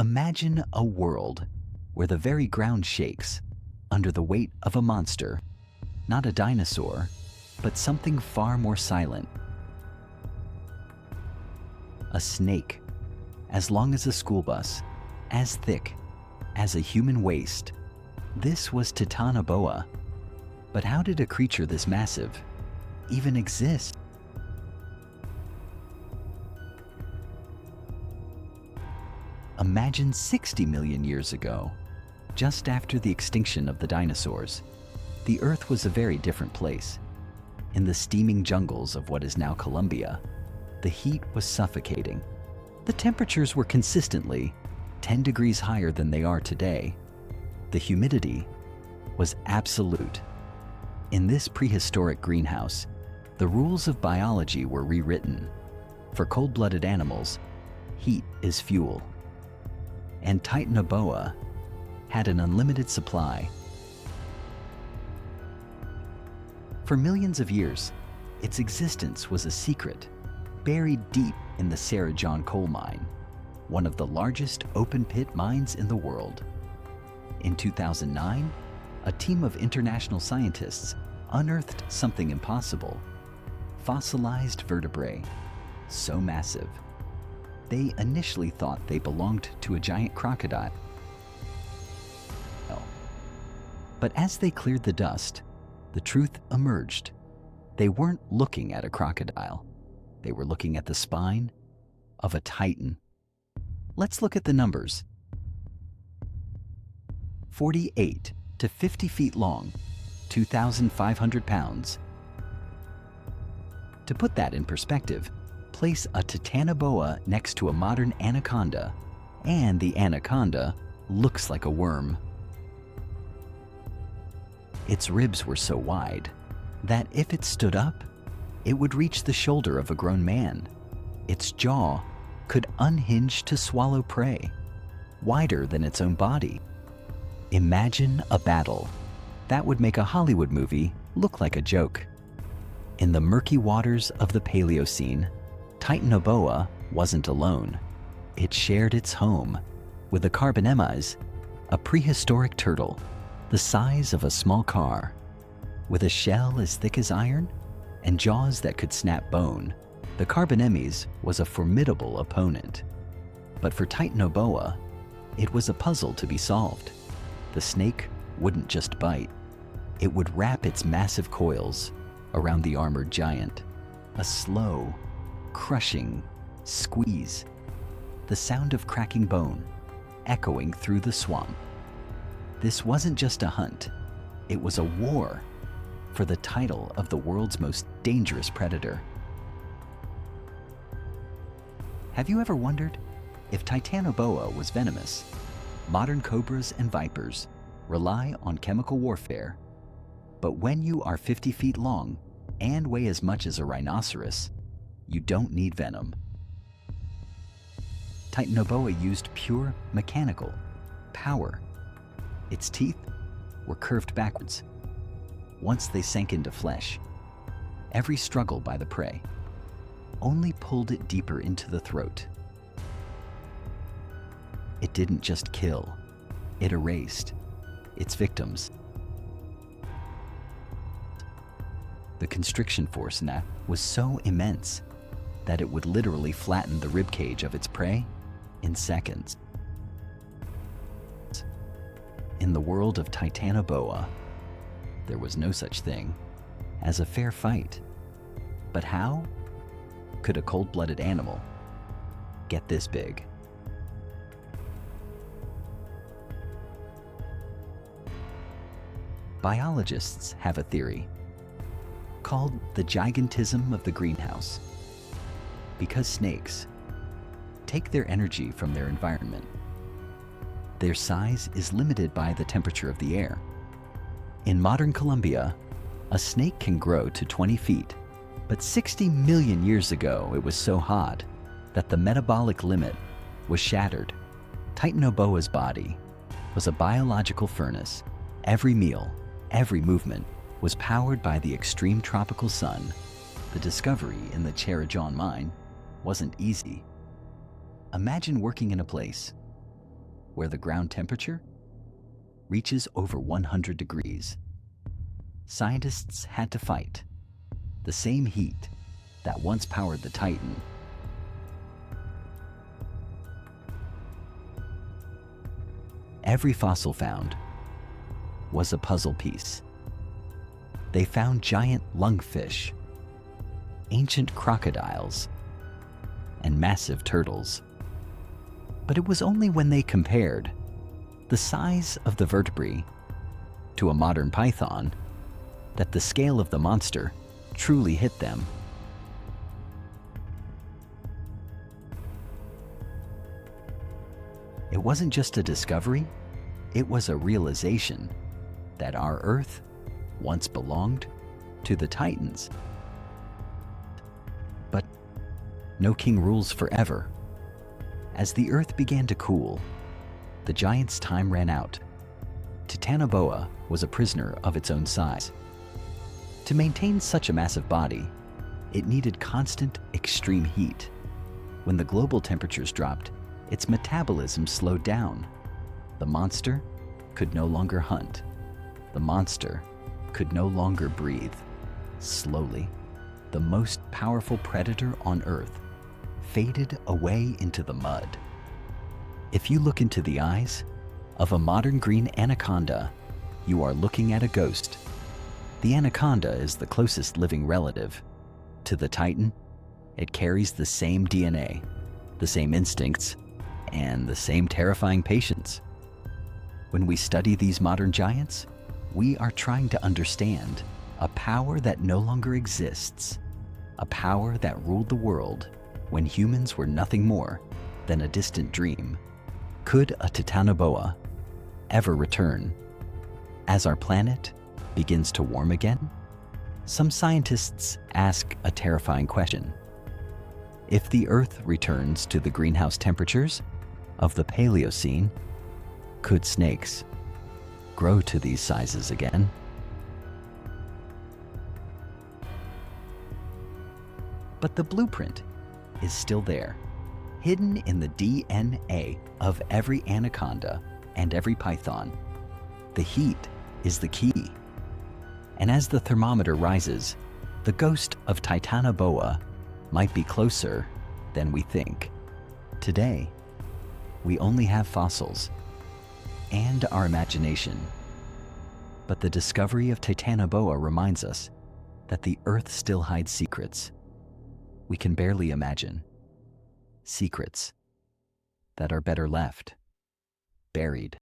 Imagine a world where the very ground shakes under the weight of a monster, not a dinosaur, but something far more silent. A snake, as long as a school bus, as thick as a human waist. This was Titanoboa. But how did a creature this massive even exist? Imagine 60 million years ago, just after the extinction of the dinosaurs. The Earth was a very different place. In the steaming jungles of what is now Colombia, the heat was suffocating. The temperatures were consistently 10 degrees higher than they are today. The humidity was absolute. In this prehistoric greenhouse, the rules of biology were rewritten. For cold-blooded animals, heat is fuel. And Titanoboa had an unlimited supply. For millions of years, its existence was a secret, buried deep in the Sarah John coal mine, one of the largest open-pit mines in the world. In 2009, a team of international scientists unearthed something impossible: fossilized vertebrae, so massive. They initially thought they belonged to a giant crocodile. But as they cleared the dust, the truth emerged. They weren't looking at a crocodile. They were looking at the spine of a titan. Let's look at the numbers. 48 to 50 feet long, 2,500 pounds. To put that in perspective, place a Titanoboa next to a modern anaconda, and the anaconda looks like a worm. Its ribs were so wide that if it stood up, it would reach the shoulder of a grown man. Its jaw could unhinge to swallow prey, wider than its own body. Imagine a battle that would make a Hollywood movie look like a joke. In the murky waters of the Paleocene, Titanoboa wasn't alone. It shared its home with the Carbonemys, a prehistoric turtle the size of a small car. With a shell as thick as iron and jaws that could snap bone, the Carbonemys was a formidable opponent. But for Titanoboa, it was a puzzle to be solved. The snake wouldn't just bite. It would wrap its massive coils around the armored giant. A slow, crushing squeeze. The sound of cracking bone echoing through the swamp. This wasn't just a hunt. It was a war for the title of the world's most dangerous predator. Have you ever wondered if Titanoboa was venomous? Modern cobras and vipers rely on chemical warfare, but when you are 50 feet long and weigh as much as a rhinoceros, you don't need venom. Titanoboa used pure mechanical power. Its teeth were curved backwards. Once they sank into flesh, every struggle by the prey only pulled it deeper into the throat. It didn't just kill, it erased its victims. The constriction force in that was so immense that it would literally flatten the ribcage of its prey in seconds. In the world of Titanoboa, there was no such thing as a fair fight. But how could a cold-blooded animal get this big? Biologists have a theory called the gigantism of the greenhouse. Because snakes take their energy from their environment, their size is limited by the temperature of the air. In modern Colombia, a snake can grow to 20 feet, but 60 million years ago it was so hot that the metabolic limit was shattered. Titanoboa's body was a biological furnace. Every meal, every movement was powered by the extreme tropical sun. The discovery in the Sarah John mine wasn't easy. Imagine working in a place where the ground temperature reaches over 100 degrees. Scientists had to fight the same heat that once powered the Titan. Every fossil found was a puzzle piece. They found giant lungfish, ancient crocodiles, and massive turtles. But it was only when they compared the size of the vertebrae to a modern python that the scale of the monster truly hit them. It wasn't just a discovery, it was a realization that our Earth once belonged to the Titans. But no king rules forever. As the Earth began to cool, the giant's time ran out. Titanoboa was a prisoner of its own size. To maintain such a massive body, it needed constant, extreme heat. When the global temperatures dropped, its metabolism slowed down. The monster could no longer hunt. The monster could no longer breathe. Slowly, the most powerful predator on Earth faded away into the mud. If you look into the eyes of a modern green anaconda, you are looking at a ghost. The anaconda is the closest living relative to the Titan. It carries the same DNA, the same instincts, and the same terrifying patience. When we study these modern giants, we are trying to understand a power that no longer exists, a power that ruled the world when humans were nothing more than a distant dream. Could a Titanoboa ever return? As our planet begins to warm again, some scientists ask a terrifying question. If the Earth returns to the greenhouse temperatures of the Paleocene, could snakes grow to these sizes again? But the blueprint is still there, hidden in the DNA of every anaconda and every python. The heat is the key. And as the thermometer rises, the ghost of Titanoboa might be closer than we think. Today, we only have fossils and our imagination. But the discovery of Titanoboa reminds us that the Earth still hides secrets we can barely imagine. Secrets that are better left buried.